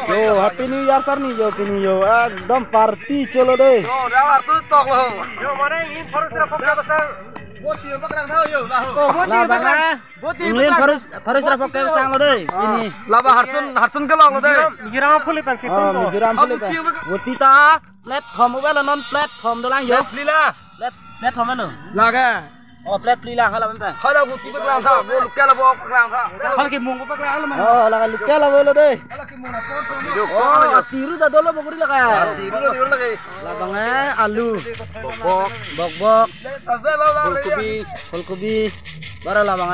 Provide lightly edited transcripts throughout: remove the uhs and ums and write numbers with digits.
Yo, Happy New Year sir nih, yo, Happy New Year. एकदम पार्टी चलो दे. Yo, dah tu tok lo. Yo, mana ini harus rapok besar. Boti bakrang tau yo, lah. Lah bang, England harus rapok ke sang lo deh. Ini. Laba Harsun ke lo deh. Mizoram fully pan situ. Mizoram fully pan. Boti ta platform mobile non platform dolang yo. Lila. Platform mana? Laga. Oh, platform lila kalau bang. Kalau boti bakrang tau, bol ke lo bakrang tau. Kalau ke mung bakrang lo mana? Oh, laga luka lo bolo deh. Oh, tiru dah dolo bogori laga. Tiru lagi. Lah bang, alu. Bok. Fulkobi. Bara lah bang,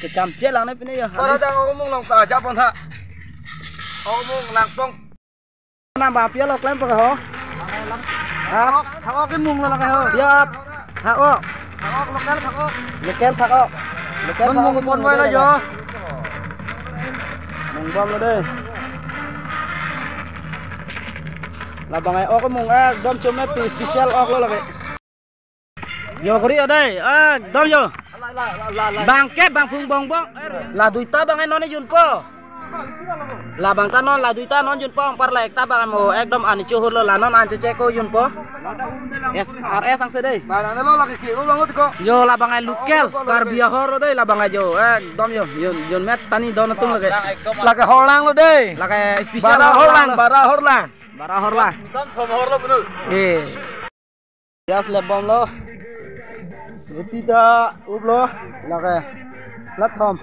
kecamce lah nih pini ya. Bara dah ngomong lang tak aja pun tak. Ngomong langsung. Nambah pia lo klaim pakai ho. Thao cái mùng là cái ho. Biar thao. Lokal thao. Lokal Mùng con quay là vô. Mùng bom lo đây. Là bằng ngày cái mùng đom chôm mấy pi special lo là vậy. Yo kori ở đây. Đom yo. Bang kép bang phung bong bong. Là đuôi ta bang nó này yun po. Là bang ta non là đuôi ta non yun po. Ông par lại ta bang mo ekdom ani chuhur lo là non an chu che ko yun po. SRS sang đây. Bà nó là cái kiểu lo ngot ko. Yo là bằng ngày lokal Karbia hor đây là bằng ngày yo. Đom yo yun met tani don tung là cái. Là cái horlang lo đây. Là cái special bara horlang. Bara horlang. Con thom hor lo bener. Gas lebom lo. Beti ta ublo là cái platform.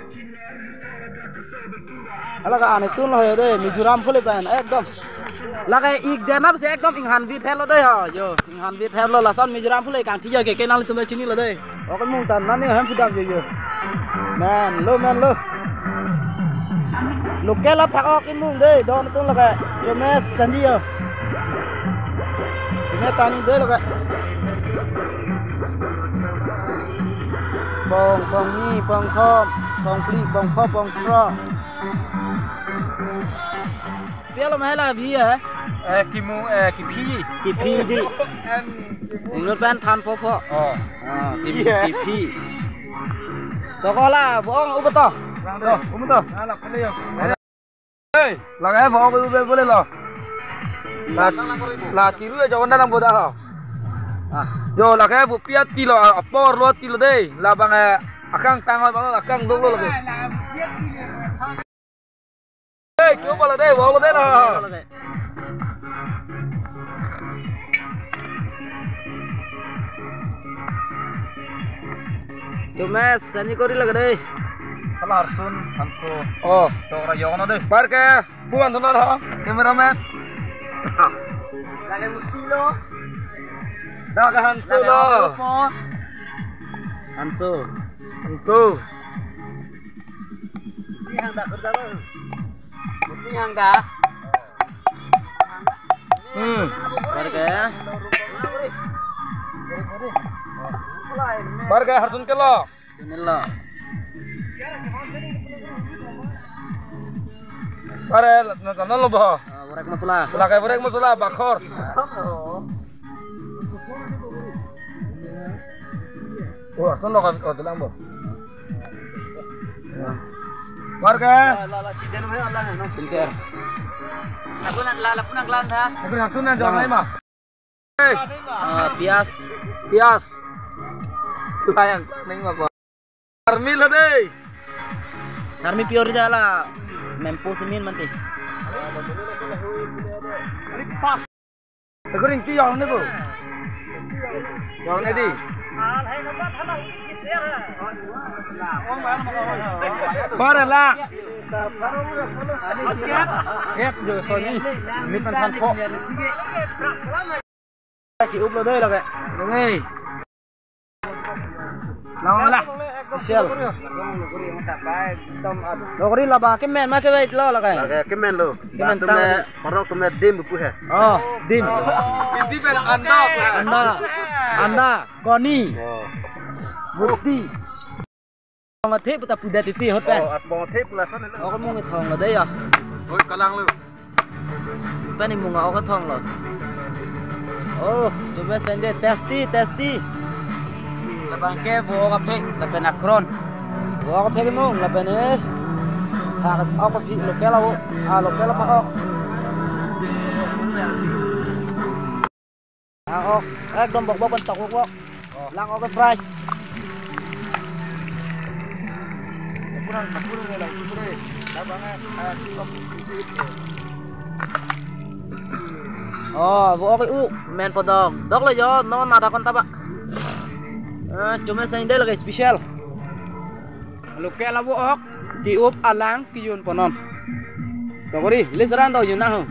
Là cái anh tun lo đây Mizoram fully pan ekdom. Là cái ik denap se ekdom inghan vit hello đây ha. Yo inghan vit hello là son Mizoram fully kang thia ke kenal tu sini lo đây. Cái mung tan nan ham pudam yo. Man lo. Lokal là phak cái mung đây don tun là cái yo me sanji yo. Me tani đây là cái bong ni bong thom bong pli bong kho bong tro pia lo mai la vi à ki phi đi nó ban than pho ki phi to có là vong u to là cái này ê là cái vong bu lên lo là tiru cho con đang boda ha yo là cái vụ pia ti lo por lo ti lo đây là bằng akang tang bằng akang dong lo lagi ê cứu vào đây vào đây là cuma sani kori lagi đây kalau Hanso oh to rayo no deh par ke buan sono ha cameraman lagi mustilo dah ke Hanso lo Hanso yang tak kerja lo yang dah par ke Harsun ke lo sini lo pare nonton lo bah borek masala lakai borek masala bakor wah sono ka otelang bo warga sinker aku nak lalap punang lan ha aku Harsun na jawab mah pias sayang ning apa army lo deh Army pure jala mempo semin manti aku ringki yang ni bo yang ni di Barang lah. Kép rồi thôi đi. Mình phần thân khổ. Ki úp lo đây là cái. Đúng rồi. Nào là. Special. Lo kori là ba cái men mà cái vậy lo là cái. Là cái men lo. Cái men ta. Marok cái men dim bu he. Dim. Ini ben Anda, Koni. Bukti. Mà thế ta puda titi hot pen. At bong thép là sao này. Cái mông cái thòng ở đây à? Ôi cả lăng luôn. Bên này mông cái thòng rồi. Coba sende testi. Labang ke wo kape, lapen akron. Wo kape ke mong lapen hak ok phi lokela wo lokela pa ok ok ekdom bok bentok wok lang ok price kurang ni lang sure labangan wo ok men podong dok lo yo no nada kon taba cuma sa hindi lagi special lokela wo ok diup alang kiyun ponon dokori lisaran daw yun na ho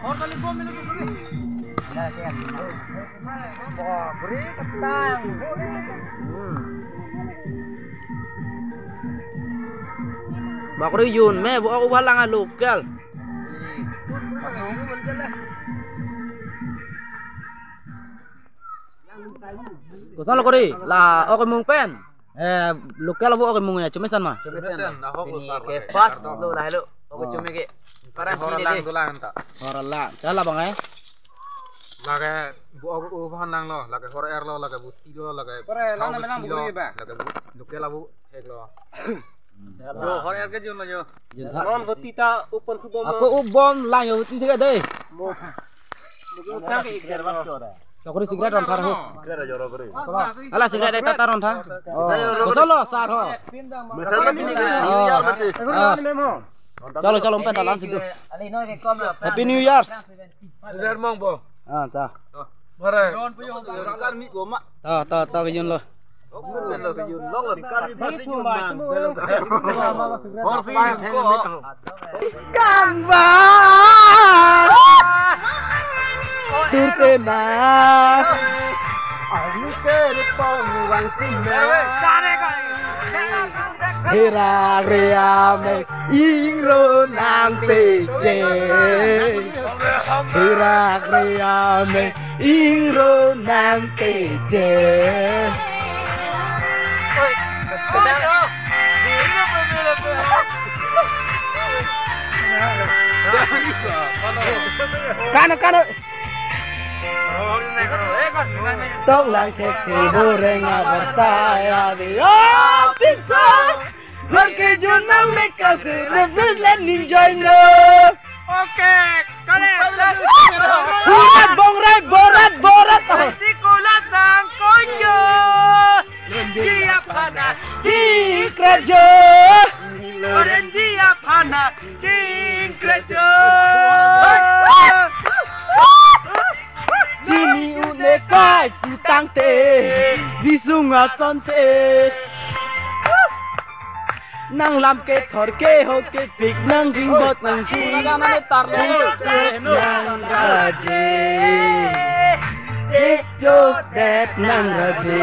or kali ko milo ko beri ketang bakri yun me wo ako wala nga lokal Kusa lo kori lah oke mung pen lokal wo oke mungnya cuma san mah ke fast lo lah lo oke cuma ke parang sini deh horala cala bang lage bu oke nang lo lage hor air lo lage buti lo lage pare lana menang bukuri ba lage lokal bu hek lo jo hor air ke jun lo jo non buti ta upon subom aku ubom lang yo buti siga deh mo utang ke ikir bang Kau sigret ron thar ho. Ala sigret eta taron tha. Kosolo sar ho. Mesala bini ke New Year mati. Chalo chalo umpen talan sidu. Happy New Year. sigret mong bo Ta. mare ron puyo kan mi go ma Ta ke yun lo. men lo ke yun long lo kan mi pasi yun man Horsi ko. Kan ba. Turte na. Aku kerpong wang sinna. Hera reame ingro nang peje. Hera reame ingro nang peje. Kano. Tong lang keke borenga bersaya di pizza. Porque yo no me casé, refresh let enjoy no. oke kale Borat bongrai borat. di kulat nang konyo dia pana Di kerja. oren dia pana di krejo Jini une kai putang te di sunga sonse. Nang lam ke thor ke ho ke pik nang ging bot nang ki nang raje ek jok det nang raje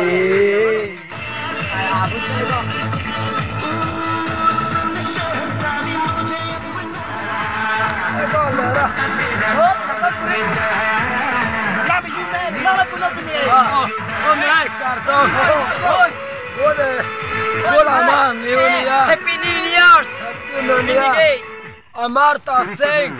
Happy New Year's Amarta Singh